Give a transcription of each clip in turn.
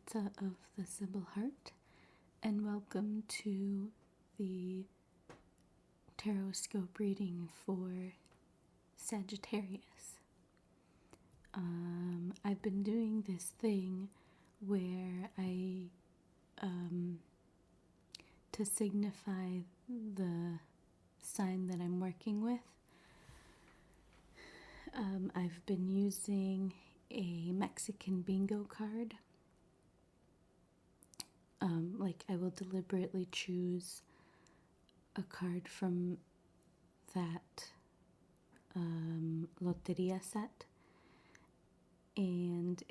Maritza of the Sybil Heart, and welcome to the Tarot-scope reading for Sagittarius. I've been doing this thing where to signify the sign that I'm working with, I've been using a Mexican bingo card. I will deliberately choose a card from that loteria set, and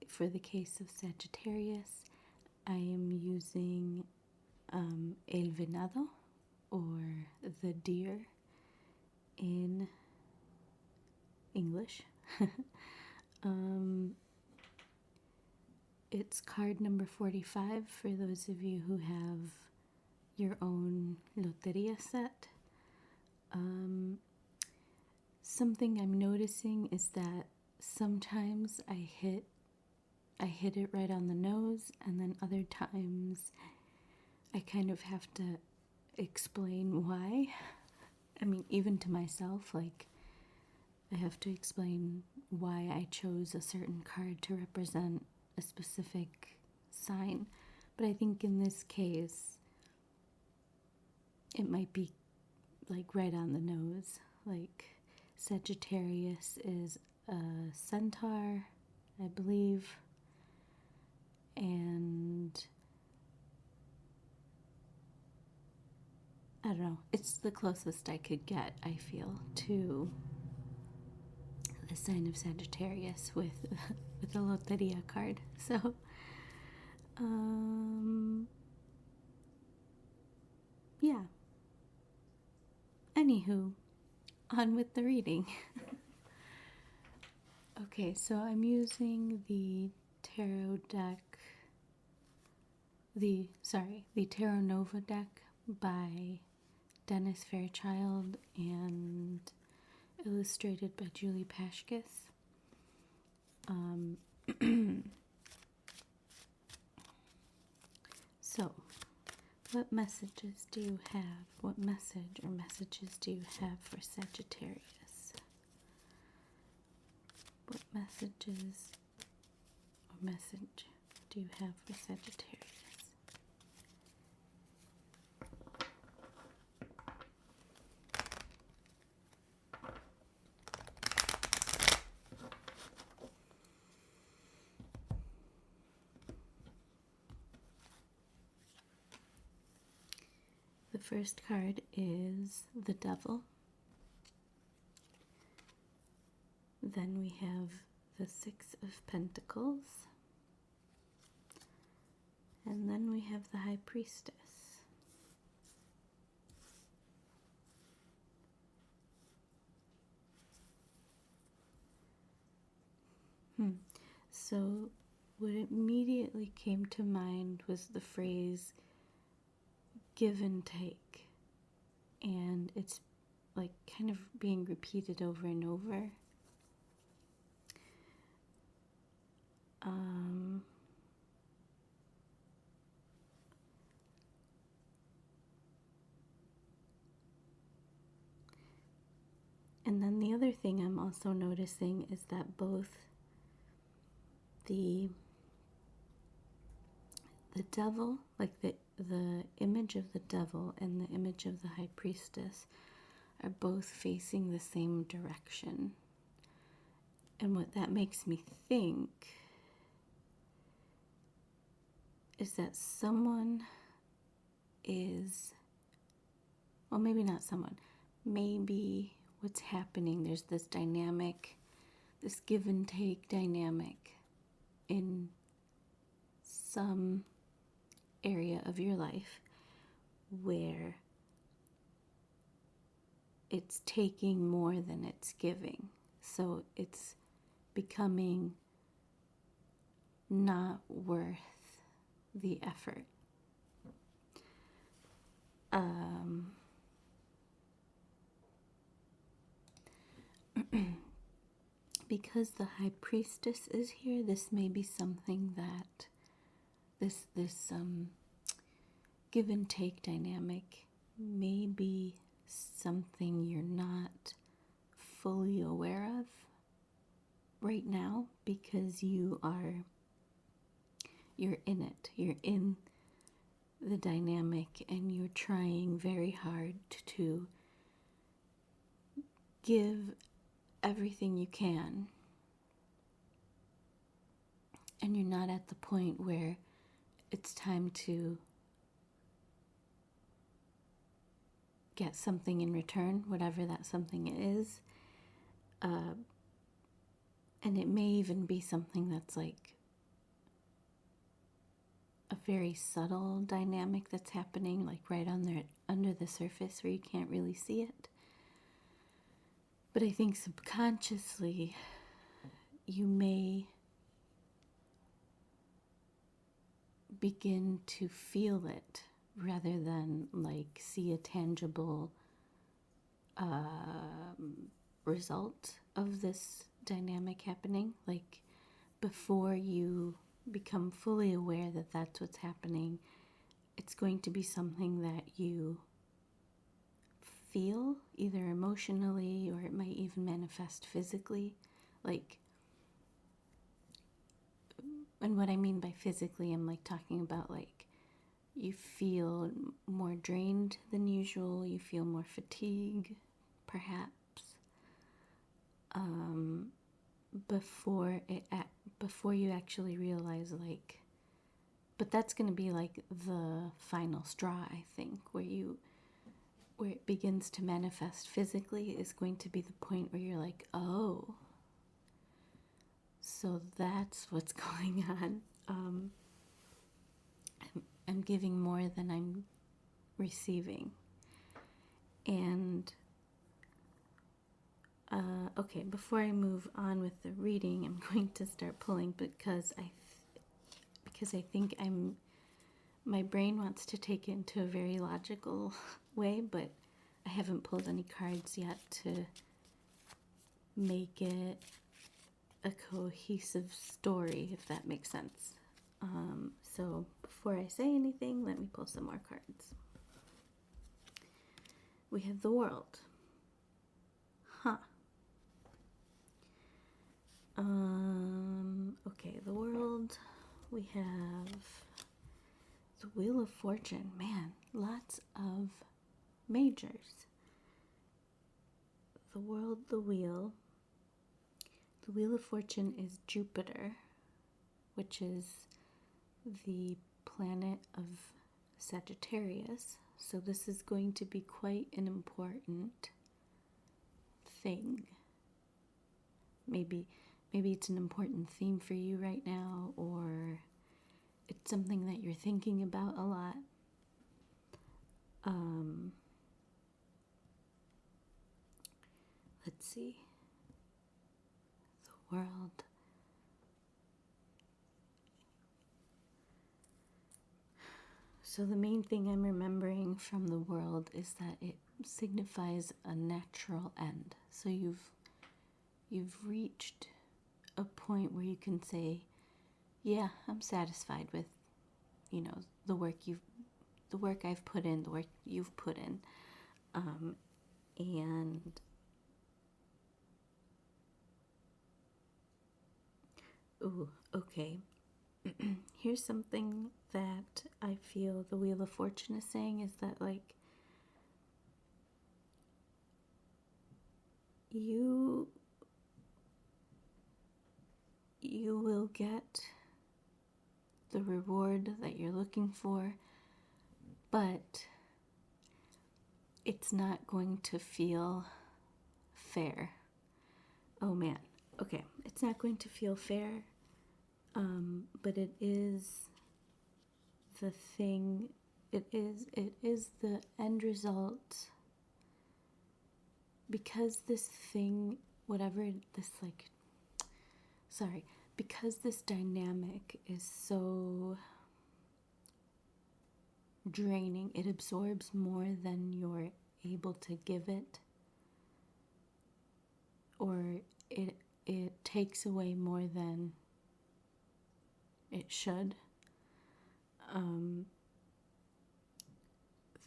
for the case of Sagittarius, I am using el venado, or the deer in English. It's card number 45 for those of you who have your own loteria set. Something I'm noticing is that sometimes I hit it right on the nose, and then other times I kind of have to explain why. I mean, even to myself, I have to explain why I chose a certain card to represent a specific sign. But I think in this case, it might be right on the nose. Sagittarius is a centaur, I believe, and I don't know, it's the closest I could get, I feel, to the sign of Sagittarius with a loteria card. So, yeah. Anywho, on with the reading. Okay, so I'm using the tarot deck, the Tarot Nova deck by Dennis Fairchild and illustrated by Julie Paschkis. So, what messages do you have? What message or messages do you have for Sagittarius? What messages or message do you have for Sagittarius? The first card is the Devil. Then we have the Six of Pentacles. And then we have the High Priestess. So what immediately came to mind was the phrase give and take, and it's kind of being repeated over and over. And then the other thing I'm also noticing is that both the devil, the image of the devil and the image of the High Priestess, are both facing the same direction. And what that makes me think is that someone is, well, maybe not someone, maybe what's happening, there's this dynamic, this give and take dynamic in some area of your life where it's taking more than it's giving. So it's becoming not worth the effort. Because the High Priestess is here, this may be something that this give and take dynamic may be something you're not fully aware of right now because you're in it. You're in the dynamic and you're trying very hard to give everything you can. And you're not at the point where it's time to get something in return, whatever that something is. And it may even be something that's like a very subtle dynamic that's happening, like right on there under the surface where you can't really see it. But I think subconsciously you may begin to feel it rather than like see a tangible result of this dynamic happening. Like before you become fully aware that that's what's happening, it's going to be something that you feel either emotionally or it might even manifest physically. Like, and what I mean by physically, I'm like talking about like you feel more drained than usual, you feel more fatigue, perhaps, before you actually realize like, but that's going to be like the final straw, I think, where it begins to manifest physically is going to be the point where you're like, oh, so that's what's going on. I'm giving more than I'm receiving. And okay, before I move on with the reading, I'm going to start pulling because I think my brain wants to take it into a very logical way, but I haven't pulled any cards yet to make it a cohesive story, if that makes sense. So before I say anything, let me pull some more cards. We have the World. Okay, the World. We have the Wheel of Fortune. Man, lots of majors. The World, the Wheel. The Wheel of Fortune is Jupiter, which is the planet of Sagittarius. So this is going to be quite an important thing. Maybe it's an important theme for you right now, or it's something that you're thinking about a lot. Let's see. The World. So the main thing I'm remembering from the World is that it signifies a natural end. So you've reached a point where you can say, yeah, I'm satisfied with, the work I've put in, the work you've put in. And ooh, okay. Here's something that I feel the Wheel of Fortune is saying is that, like, you will get the reward that you're looking for, but it's not going to feel fair. Oh man, okay, it's not going to feel fair, but it is the thing, it is the end result, because this thing, because this dynamic is so draining, it absorbs more than you're able to give it, or it takes away more than it should.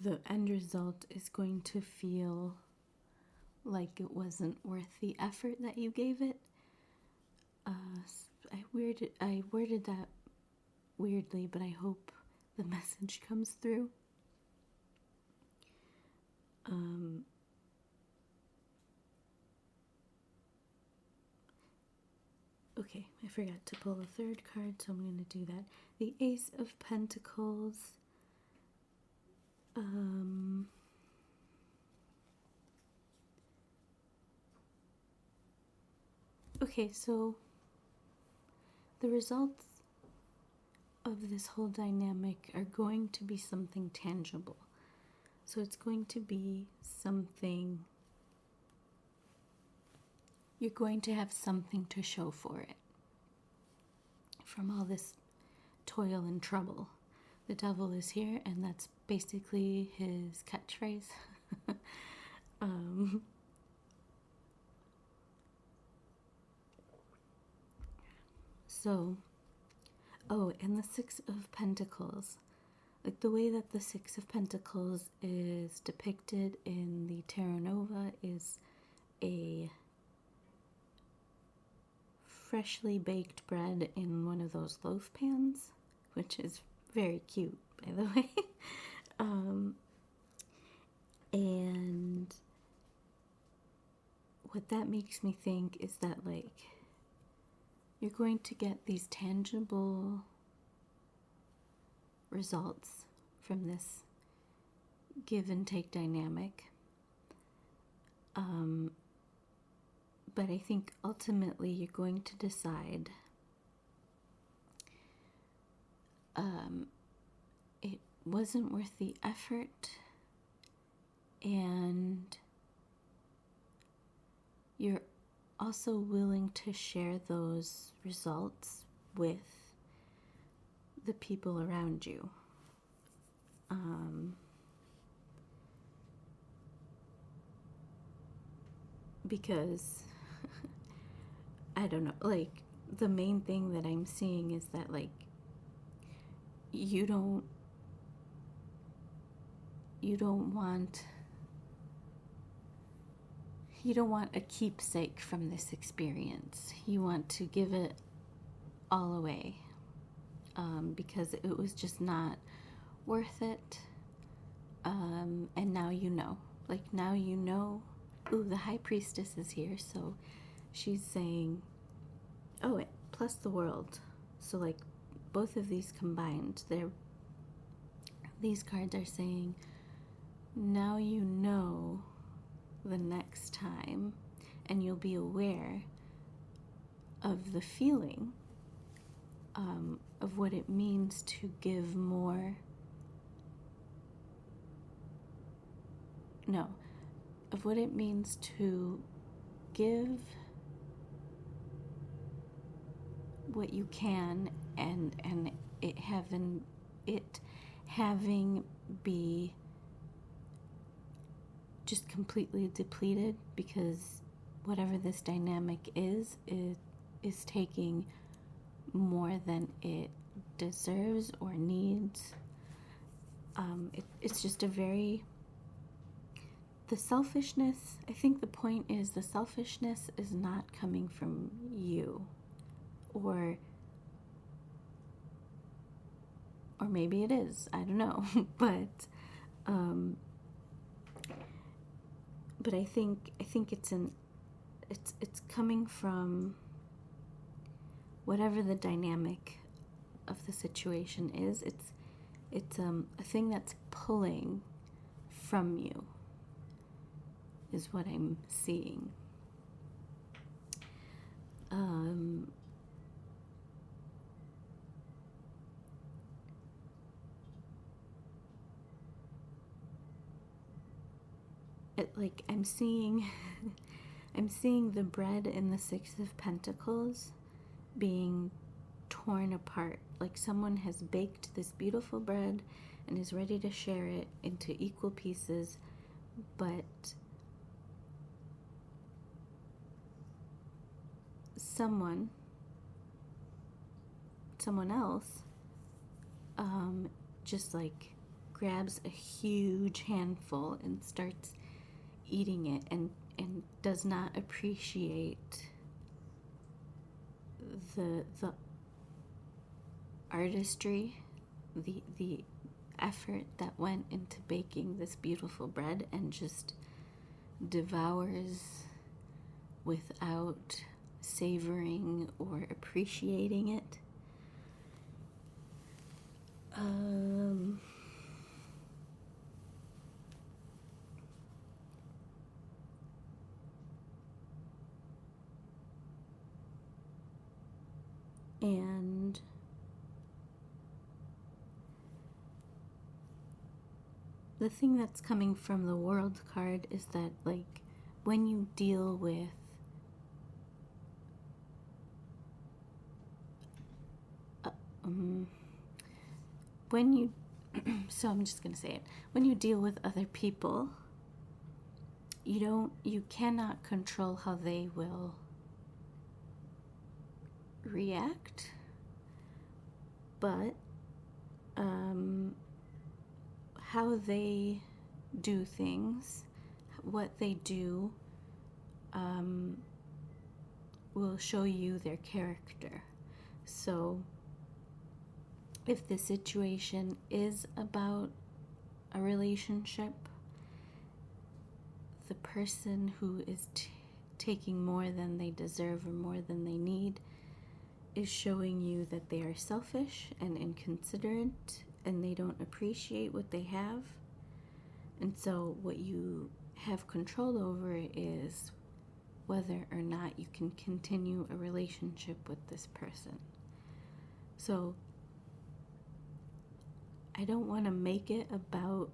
the end result is going to feel like it wasn't worth the effort that you gave it. I worded that weirdly, but I hope the message comes through. Okay, I forgot to pull a third card, so I'm going to do that. The Ace of Pentacles. Okay, so the results of this whole dynamic are going to be something tangible. So it's going to be something, you're going to have something to show for it. From all this toil and trouble. The devil is here, and that's basically his catchphrase. And the Six of Pentacles. Like the way that the Six of Pentacles is depicted in the Tarot Nova is a freshly baked bread in one of those loaf pans, which is very cute, by the way. And what that makes me think is that, like, you're going to get these tangible results from this give and take dynamic. But I think ultimately you're going to decide it wasn't worth the effort, and you're also willing to share those results with the people around you. Because I don't know, like, the main thing that I'm seeing is that, like, you don't want a keepsake from this experience. You want to give it all away, because it was just not worth it. And now you know. Like, now you know. Ooh, the High Priestess is here, so she's saying, oh, plus the World. So, like, both of these combined, these cards are saying, now you know the next time, and you'll be aware of the feeling of what it means to give more. No, of what it means to give what you can, and it having be just completely depleted, because whatever this dynamic is, it is taking more than it deserves or needs. It's just a very, the selfishness, I think the point is the selfishness is not coming from you, or maybe it is, I don't know, but I think it's coming from whatever the dynamic of the situation is. It's a thing that's pulling from you, is what I'm seeing. I'm seeing the bread in the Six of Pentacles being torn apart. Like someone has baked this beautiful bread and is ready to share it into equal pieces, but someone else just like grabs a huge handful and starts eating it, and does not appreciate the artistry, the effort that went into baking this beautiful bread, and just devours without savoring or appreciating it. And the thing that's coming from the World card is that, like, when you deal with when you so I'm just gonna say it, when you deal with other people, you cannot control how they will react, but how they do things, what they do, will show you their character. So if the situation is about a relationship, the person who is taking more than they deserve or more than they need is showing you that they are selfish and inconsiderate, and they don't appreciate what they have. And so what you have control over is whether or not you can continue a relationship with this person. So I don't want to make it about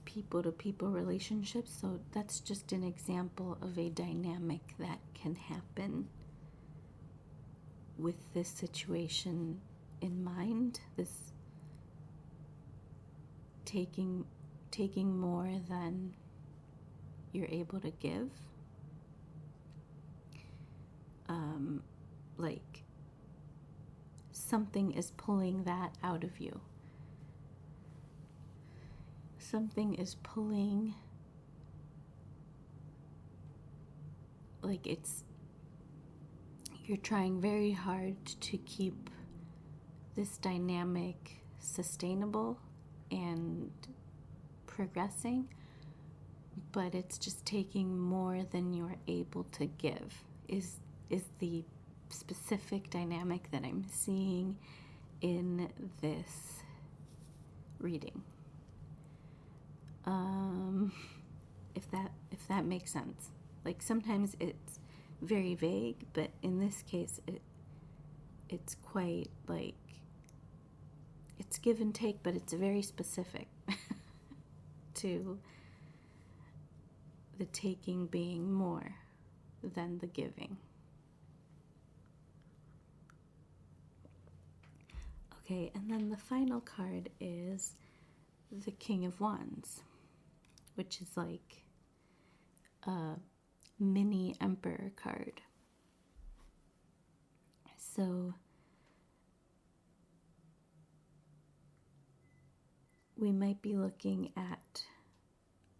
people-to-people relationships, so that's just an example of a dynamic that can happen with this situation in mind, this taking more than you're able to give. Like something is pulling that out of you. Something is pulling, like you're trying very hard to keep this dynamic sustainable and progressing, but it's just taking more than you're able to give is the specific dynamic that I'm seeing in this reading. If that makes sense. Like sometimes it's very vague, but in this case it's quite like it's give and take, but it's very specific to the taking being more than the giving. Okay, and then the final card is the King of Wands, which is like a mini Emperor card. So we might be looking at,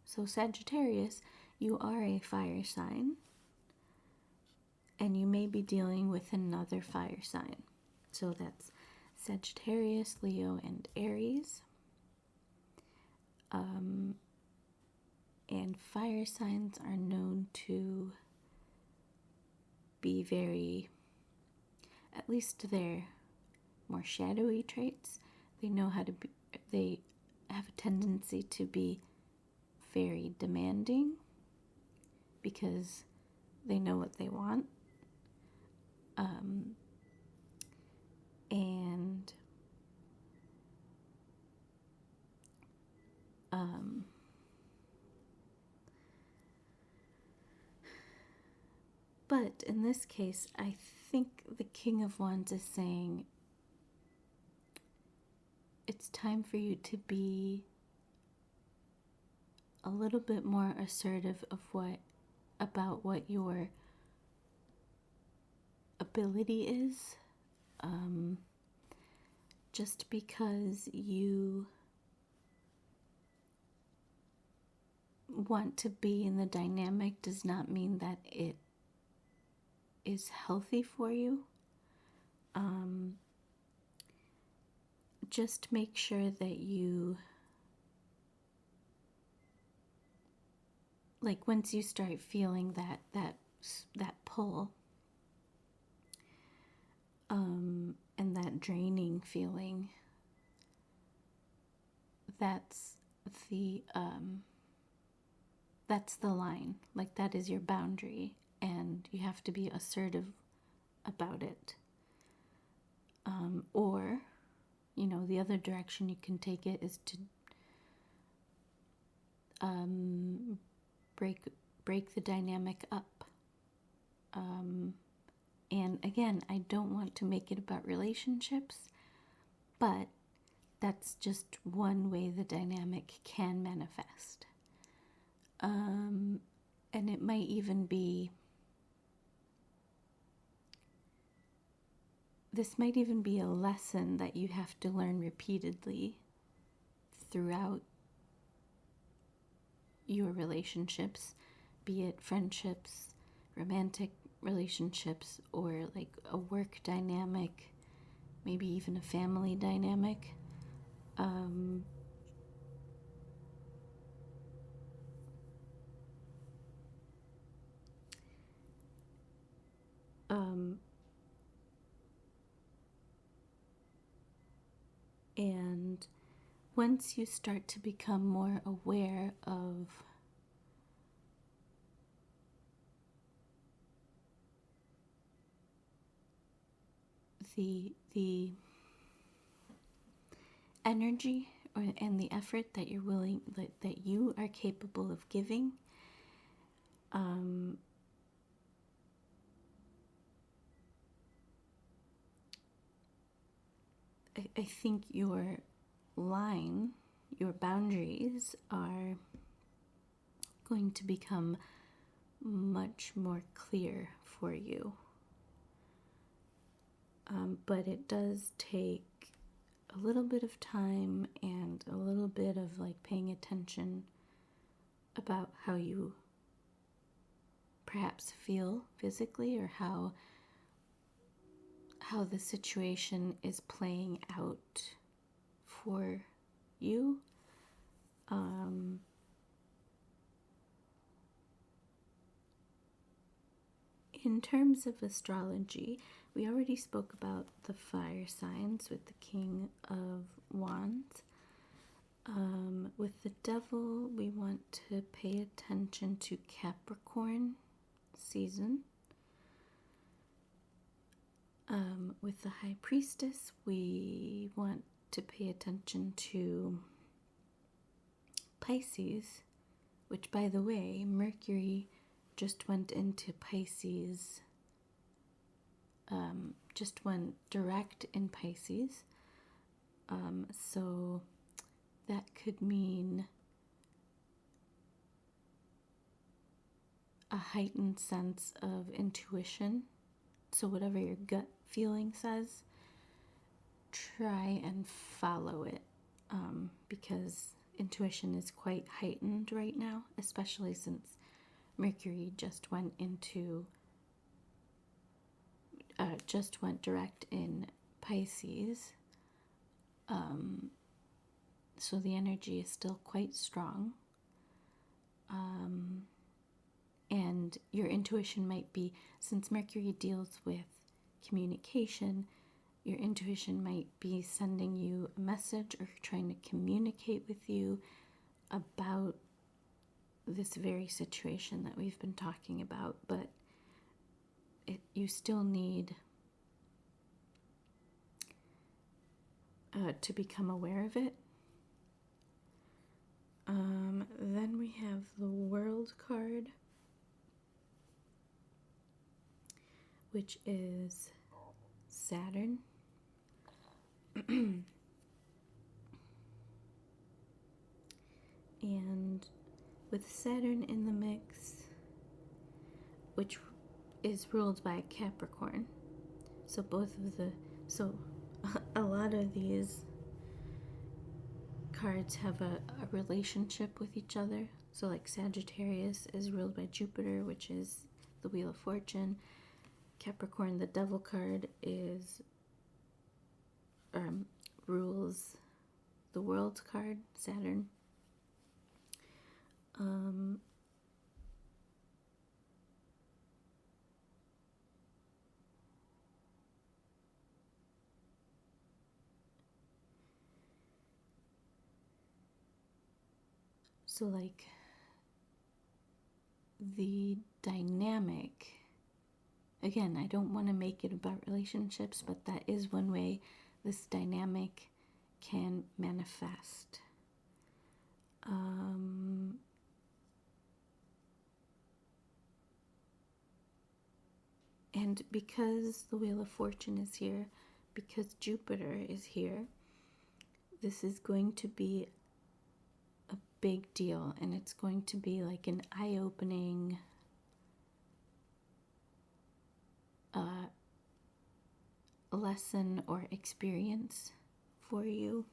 so Sagittarius, you are a fire sign, and you may be dealing with another fire sign. So that's Sagittarius, Leo, and Aries. And fire signs are known to be very, at least their more shadowy traits, they know how to be, they have a tendency to be very demanding because they know what they want. But in this case, I think the King of Wands is saying it's time for you to be a little bit more assertive about what your ability is. just because you want to be in the dynamic does not mean that it is healthy for you. Just make sure that you, like, once you start feeling that pull, and that draining feeling, that's the line. Like, that is your boundary, and you have to be assertive about it. Or, the other direction you can take it is to break the dynamic up. And again, I don't want to make it about relationships, but that's just one way the dynamic can manifest. And it might even be, this might even be a lesson that you have to learn repeatedly throughout your relationships, be it friendships, romantic relationships, or like a work dynamic, maybe even a family dynamic. And once you start to become more aware of the energy and the effort that you're willing, that you are capable of giving, I think your line, your boundaries are going to become much more clear for you. But it does take a little bit of time and a little bit of like paying attention about how you perhaps feel physically, or how the situation is playing out for you. In terms of astrology, we already spoke about the fire signs with the King of Wands. With the Devil, we want to pay attention to Capricorn season. With the High Priestess, we want to pay attention to Pisces, which, by the way, Mercury just went into Pisces, just went direct in Pisces. So that could mean a heightened sense of intuition. So whatever your gut feeling says, try and follow it, because intuition is quite heightened right now, especially since Mercury just went direct in Pisces. So the energy is still quite strong. And your intuition might be, since Mercury deals with communication, your intuition might be sending you a message or trying to communicate with you about this very situation that we've been talking about, but you still need to become aware of it. Then we have the World card, which is Saturn. And with Saturn in the mix, which is ruled by Capricorn, so a lot of these cards have a relationship with each other. So like Sagittarius is ruled by Jupiter, which is the Wheel of Fortune. Capricorn, the Devil card, is rules the World card, Saturn. So like the dynamic, again, I don't want to make it about relationships, but that is one way this dynamic can manifest. And because the Wheel of Fortune is here, because Jupiter is here, this is going to be a big deal, and it's going to be like an eye-opening lesson or experience for you.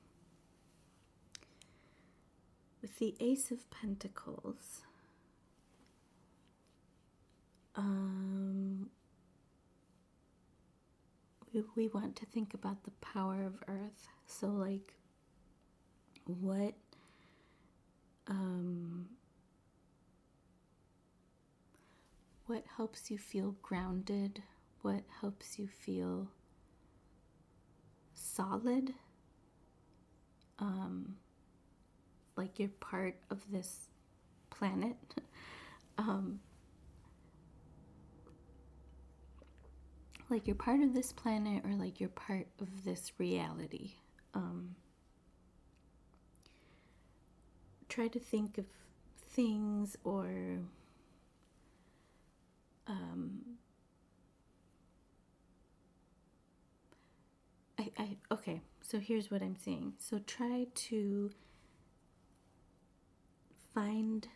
With the Ace of Pentacles, we want to think about the power of Earth. So like what helps you feel grounded? What helps you feel solid? Like you're part of this planet. Like you're part of this planet, or like you're part of this reality. Try to think of things or okay, so here's what I'm saying. So try to find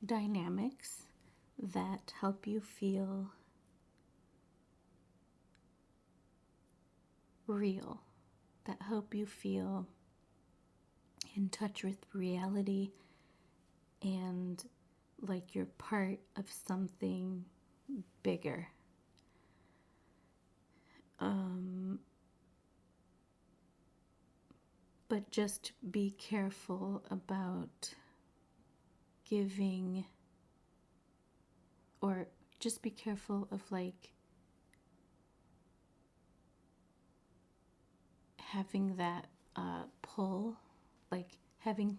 dynamics that help you feel real, that help you feel in touch with reality and like you're part of something bigger. But just be careful about giving, or just be careful of like having that pull, like having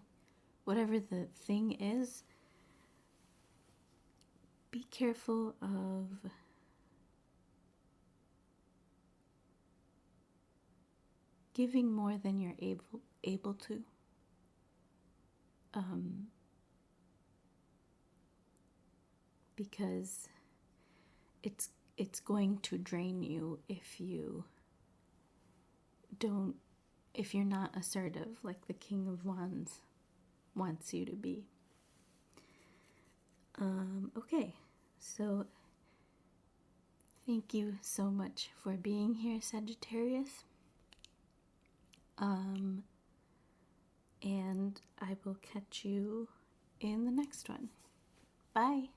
whatever the thing is, be careful of giving more than you're able to. Because it's going to drain you if you're not assertive like the King of Wands wants you to be. Okay, so thank you so much for being here, Sagittarius. And I will catch you in the next one. Bye.